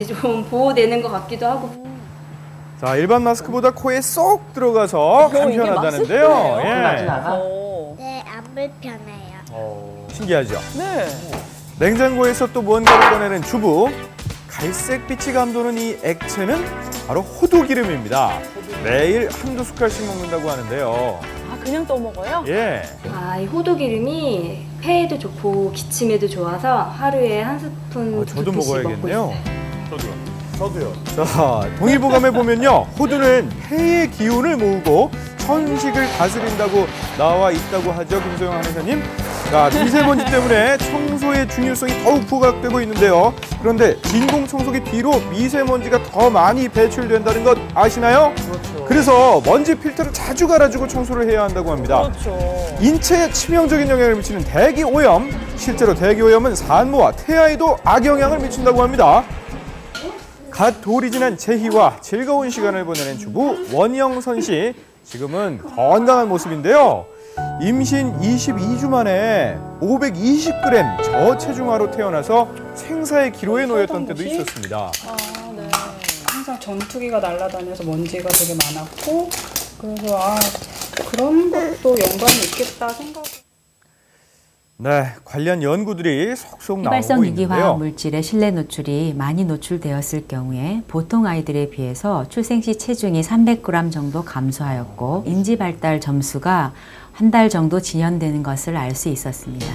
좀 보호되는 것 같기도 하고. 자, 일반 마스크보다 코에 쏙 들어가서 간편하다는데요. 예. 네, 안 불편해요. 신기하죠? 네. 냉장고에서 또 무언가를 꺼내는 주부. 갈색빛이 감도는 이 액체는 바로 호두기름입니다. 매일 한두 숟갈씩 먹는다고 하는데요. 아, 그냥 떠먹어요? 예. 이 호두기름이 폐에도 좋고 기침에도 좋아서 하루에 한 스푼 저도 두 스푼씩 먹어야겠네요. 먹고 있어요. 저도요. 자, 동의보감에 보면요. 호두는 폐의 기운을 모으고 천식을 다스린다고 나와 있다고 하죠, 김소영 아나운서님. 자, 미세먼지 때문에 청소의 중요성이 더욱 부각되고 있는데요. 그런데 진공청소기 뒤로 미세먼지가 더 많이 배출된다는 것 아시나요? 그렇죠. 그래서 먼지 필터를 자주 갈아주고 청소를 해야 한다고 합니다. 그렇죠. 인체에 치명적인 영향을 미치는 대기오염. 실제로 대기오염은 산모와 태아에도 악영향을 미친다고 합니다. 갓 돌이 지난 제희와 즐거운 시간을 보내는 주부 원영선 씨. 지금은 건강한 모습인데요. 임신 22주 만에 520g 저체중아로 태어나서 생사의 기로에 놓였던 때도 있었습니다. 아, 네. 항상 전투기가 날아다녀서 먼지가 되게 많았고, 그래서 그런 것도 연관이 있겠다 생각. 네, 관련 연구들이 속속 나오고 휘발성 있는데요. 유기화학 물질의 실내 노출이 많이 노출되었을 경우에 보통 아이들에 비해서 출생 시 체중이 300g 정도 감소하였고 인지 발달 점수가 한 달 정도 지연되는 것을 알 수 있었습니다.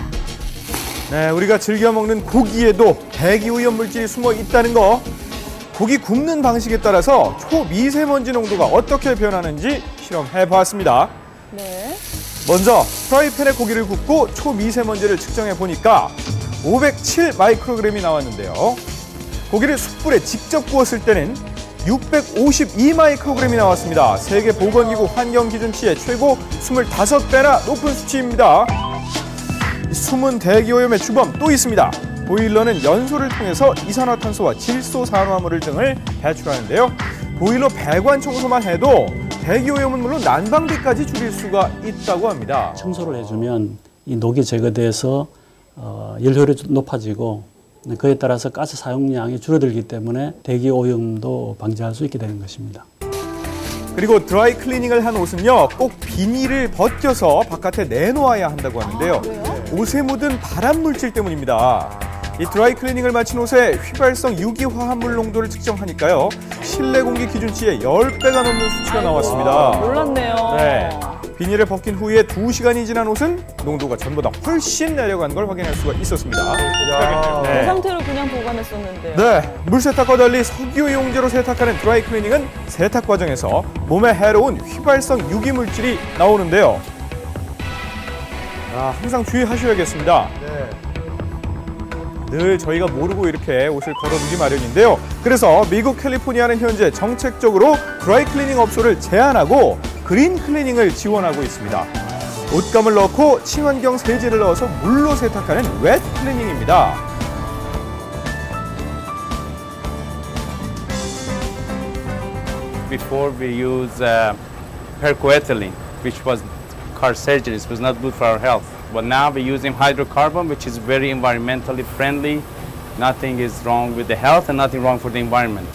네, 우리가 즐겨 먹는 고기에도 대기오염 물질이 숨어 있다는 거. 고기 굽는 방식에 따라서 초미세먼지 농도가 어떻게 변하는지 실험해 보았습니다. 네. 먼저 프라이팬에 고기를 굽고 초미세먼지를 측정해 보니까 507 마이크로그램이 나왔는데요. 고기를 숯불에 직접 구웠을 때는 652 마이크로그램이 나왔습니다. 세계보건기구 환경기준치의 최고 25배나 높은 수치입니다. 숨은 대기오염의 주범 또 있습니다. 보일러는 연소를 통해서 이산화탄소와 질소산화물 등을 배출하는데요. 보일러 배관 청소만 해도 대기오염은 물론 난방비까지 줄일 수가 있다고 합니다. 청소를 해주면 이 녹이 제거돼서 열효율이 높아지고 그에 따라서 가스 사용량이 줄어들기 때문에 대기오염도 방지할 수 있게 되는 것입니다. 그리고 드라이 클리닝을 한 옷은요, 꼭 비닐을 벗겨서 바깥에 내놓아야 한다고 하는데요. 옷에 묻은 발암 물질 때문입니다. 이 드라이 클리닝을 마친 옷에 휘발성 유기화합물 농도를 측정하니까요, 실내 공기 기준치의 10배가 넘는 수치가 나왔습니다. 몰랐네요. 네. 비닐을 벗긴 후에 2시간이 지난 옷은 농도가 전보다 훨씬 내려간 걸 확인할 수가 있었습니다. 그 네. 상태로 그냥 보관했었는데요. 네, 물세탁과 달리 석유 용제로 세탁하는 드라이 클리닝은 세탁 과정에서 몸에 해로운 휘발성 유기물질이 나오는데요. 항상 주의하셔야겠습니다. 늘 저희가 모르고 이렇게 옷을 걸어두기 마련인데요. 그래서 미국 캘리포니아는 현재 정책적으로 드라이 클리닝 업소를 제한하고 그린 클리닝을 지원하고 있습니다. 옷감을 넣고 친환경 세제를 넣어서 물로 세탁하는 웻 클리닝입니다. Before we use percoethylene, which was carcinogens, was not good for our health. But now we're using hydrocarbon, which is very environmentally friendly. Nothing is wrong with the health and nothing wrong for the environment.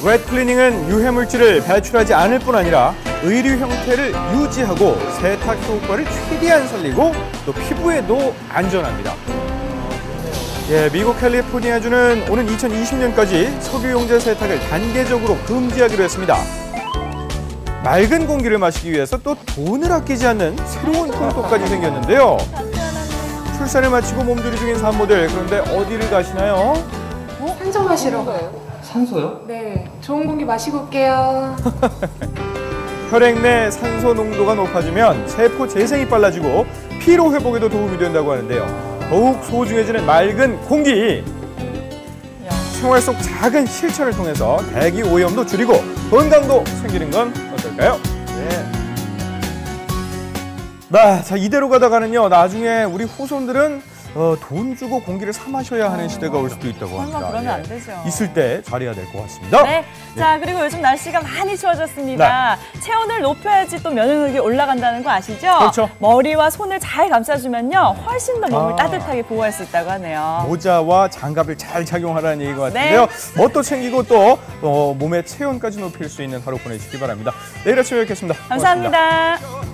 웻 클리닝은 유해물질을 배출하지 않을 뿐 아니라 의류 형태를 유지하고 세탁 효과를 최대한 살리고 또 피부에도 안전합니다. 예, 미국 캘리포니아주는 오는 2020년까지 석유 용제 세탁을 단계적으로 금지하기로 했습니다. 맑은 공기를 마시기 위해서 또 돈을 아끼지 않는 새로운 풍토까지 생겼는데요. 출산을 마치고 몸조리 중인 산모들, 그런데 어디를 가시나요? 산소 마시러 가요. 산소요? 네, 좋은 공기 마시고 올게요. 혈액 내 산소 농도가 높아지면 세포 재생이 빨라지고 피로 회복에도 도움이 된다고 하는데요. 더욱 소중해지는 맑은 공기. 생활 속 작은 실천을 통해서 대기 오염도 줄이고 건강도 챙기는 건 어떨까요? 네, 자 이대로 가다가는요, 나중에 우리 후손들은 돈 주고 공기를 사 마셔야 하는 시대가 올 수도 있다고 합니다. 설마 그러면 예. 안 되죠. 있을 때 잘해야 될 것 같습니다. 네. 자, 그리고 요즘 날씨가 많이 추워졌습니다. 체온을 높여야지 또 면역력이 올라간다는 거 아시죠? 그렇죠. 머리와 손을 잘 감싸주면요. 훨씬 더 몸을 따뜻하게 보호할 수 있다고 하네요. 모자와 장갑을 잘 착용하라는 얘기 같은데요. 뭣도 챙기고 또 몸의 체온까지 높일 수 있는 하루 보내시기 바랍니다. 내일 아침에 뵙겠습니다. 고맙습니다. 감사합니다.